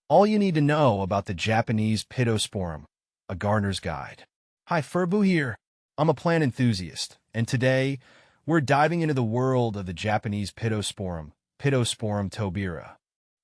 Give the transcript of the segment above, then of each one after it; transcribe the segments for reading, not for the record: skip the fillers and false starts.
All you need to know about the Japanese Pittosporum, a gardener's guide. Hi, Furbu here. I'm a plant enthusiast, and today we're diving into the world of the Japanese Pittosporum, Pittosporum Tobira.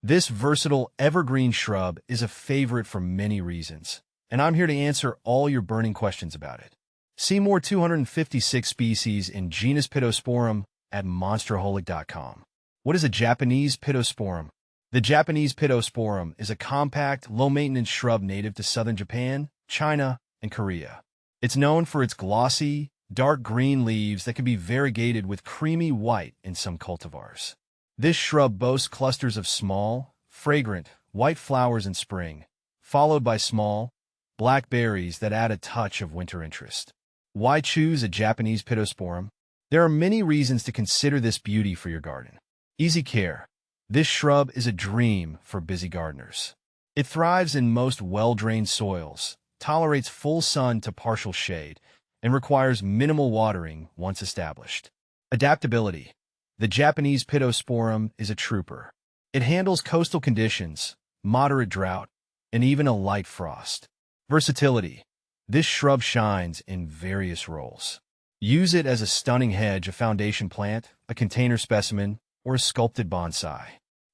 This versatile evergreen shrub is a favorite for many reasons, and I'm here to answer all your burning questions about it. See more 256 species in genus Pittosporum at monsterholic.com. What is a Japanese Pittosporum? The Japanese Pittosporum is a compact, low-maintenance shrub native to southern Japan, China, and Korea. It's known for its glossy, dark green leaves that can be variegated with creamy white in some cultivars. This shrub boasts clusters of small, fragrant, white flowers in spring, followed by small, black berries that add a touch of winter interest. Why choose a Japanese Pittosporum? There are many reasons to consider this beauty for your garden. Easy care. This shrub is a dream for busy gardeners. It thrives in most well-drained soils, tolerates full sun to partial shade, and requires minimal watering once established. Adaptability. The Japanese Pittosporum is a trooper. It handles coastal conditions, moderate drought, and even a light frost. Versatility. This shrub shines in various roles. Use it as a stunning hedge, a foundation plant, a container specimen, or a sculpted bonsai.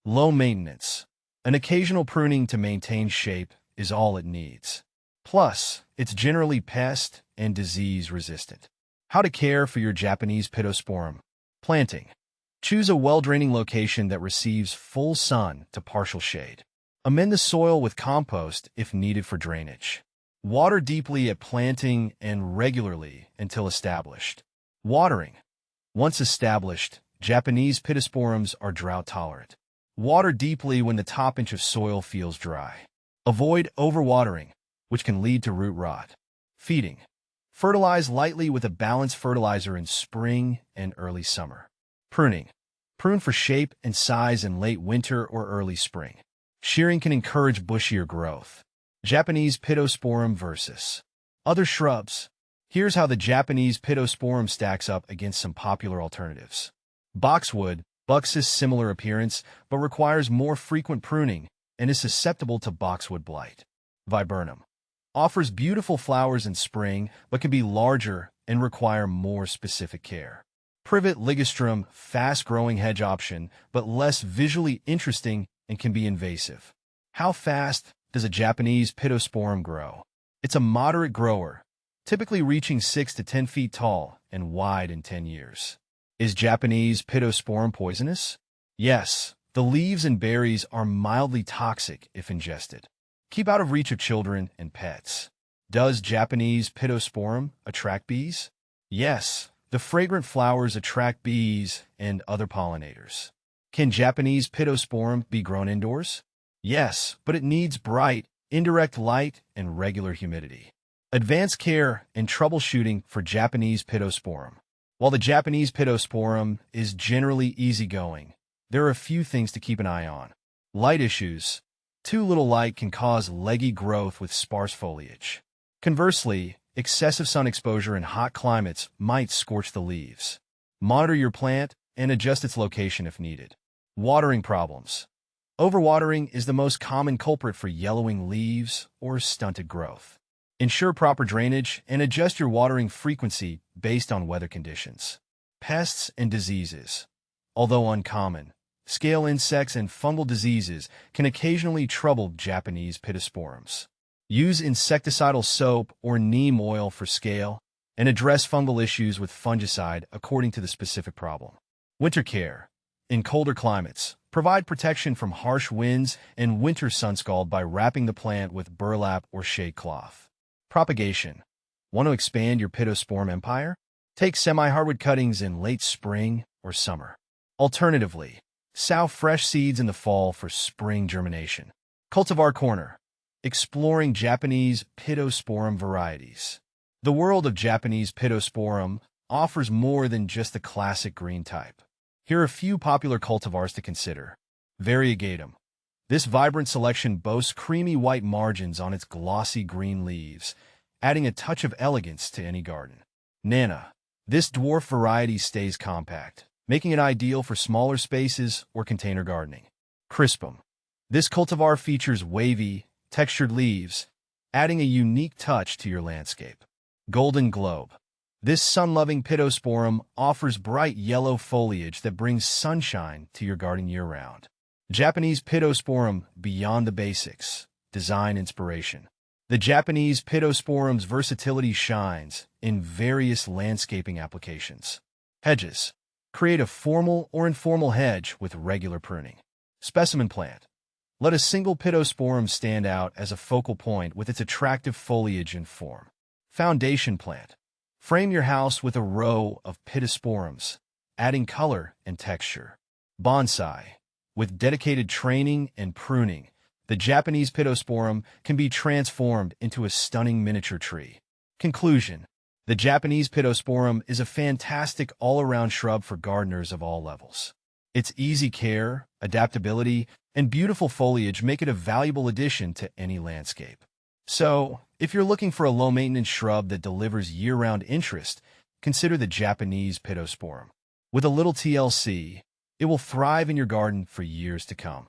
Low maintenance. An occasional pruning to maintain shape is all it needs. Plus, it's generally pest and disease resistant. How to care for your Japanese Pittosporum. Planting. Choose a well-draining location that receives full sun to partial shade. Amend the soil with compost if needed for drainage. Water deeply at planting and regularly until established. Watering. Once established, Japanese Pittosporums are drought-tolerant. Water deeply when the top inch of soil feels dry. Avoid overwatering, which can lead to root rot. Feeding. Fertilize lightly with a balanced fertilizer in spring and early summer. Pruning. Prune for shape and size in late winter or early spring. Shearing can encourage bushier growth. Japanese Pittosporum versus other shrubs. Here's how the Japanese Pittosporum stacks up against some popular alternatives. Boxwood. Buxus similar appearance, but requires more frequent pruning and is susceptible to boxwood blight. Viburnum. Offers beautiful flowers in spring, but can be larger and require more specific care. Privet ligustrum, fast-growing hedge option, but less visually interesting and can be invasive. How fast does a Japanese Pittosporum grow? It's a moderate grower, typically reaching 6 to 10 feet tall and wide in 10 years. Is Japanese Pittosporum poisonous? Yes, the leaves and berries are mildly toxic if ingested. Keep out of reach of children and pets. Does Japanese Pittosporum attract bees? Yes, the fragrant flowers attract bees and other pollinators. Can Japanese Pittosporum be grown indoors? Yes, but it needs bright, indirect light and regular humidity. Advanced care and troubleshooting for Japanese Pittosporum. While the Japanese Pittosporum is generally easygoing, there are a few things to keep an eye on. Light issues. Too little light can cause leggy growth with sparse foliage. Conversely, excessive sun exposure in hot climates might scorch the leaves. Monitor your plant and adjust its location if needed. Watering problems. Overwatering is the most common culprit for yellowing leaves or stunted growth. Ensure proper drainage and adjust your watering frequency based on weather conditions. Pests and diseases. Although uncommon, scale insects and fungal diseases can occasionally trouble Japanese Pittosporums. Use insecticidal soap or neem oil for scale and address fungal issues with fungicide according to the specific problem. Winter care. In colder climates, provide protection from harsh winds and winter sunscald by wrapping the plant with burlap or shade cloth. Propagation. Want to expand your Pittosporum empire? Take semi-hardwood cuttings in late spring or summer. Alternatively, sow fresh seeds in the fall for spring germination. Cultivar Corner. Exploring Japanese Pittosporum varieties. The world of Japanese Pittosporum offers more than just the classic green type. Here are a few popular cultivars to consider. Variegatum. This vibrant selection boasts creamy white margins on its glossy green leaves, adding a touch of elegance to any garden. Nana. This dwarf variety stays compact, making it ideal for smaller spaces or container gardening. Crispum. This cultivar features wavy, textured leaves, adding a unique touch to your landscape. Golden Globe. This sun-loving Pittosporum offers bright yellow foliage that brings sunshine to your garden year-round. Japanese Pittosporum, beyond the basics. Design inspiration. The Japanese Pittosporum's versatility shines in various landscaping applications. Hedges. Create a formal or informal hedge with regular pruning. Specimen plant. Let a single Pittosporum stand out as a focal point with its attractive foliage and form. Foundation plant. Frame your house with a row of Pittosporums, adding color and texture. Bonsai. With dedicated training and pruning, the Japanese Pittosporum can be transformed into a stunning miniature tree. Conclusion. The Japanese Pittosporum is a fantastic all-around shrub for gardeners of all levels. Its easy care, adaptability, and beautiful foliage make it a valuable addition to any landscape. So, if you're looking for a low-maintenance shrub that delivers year-round interest, consider the Japanese Pittosporum. With a little TLC, it will thrive in your garden for years to come.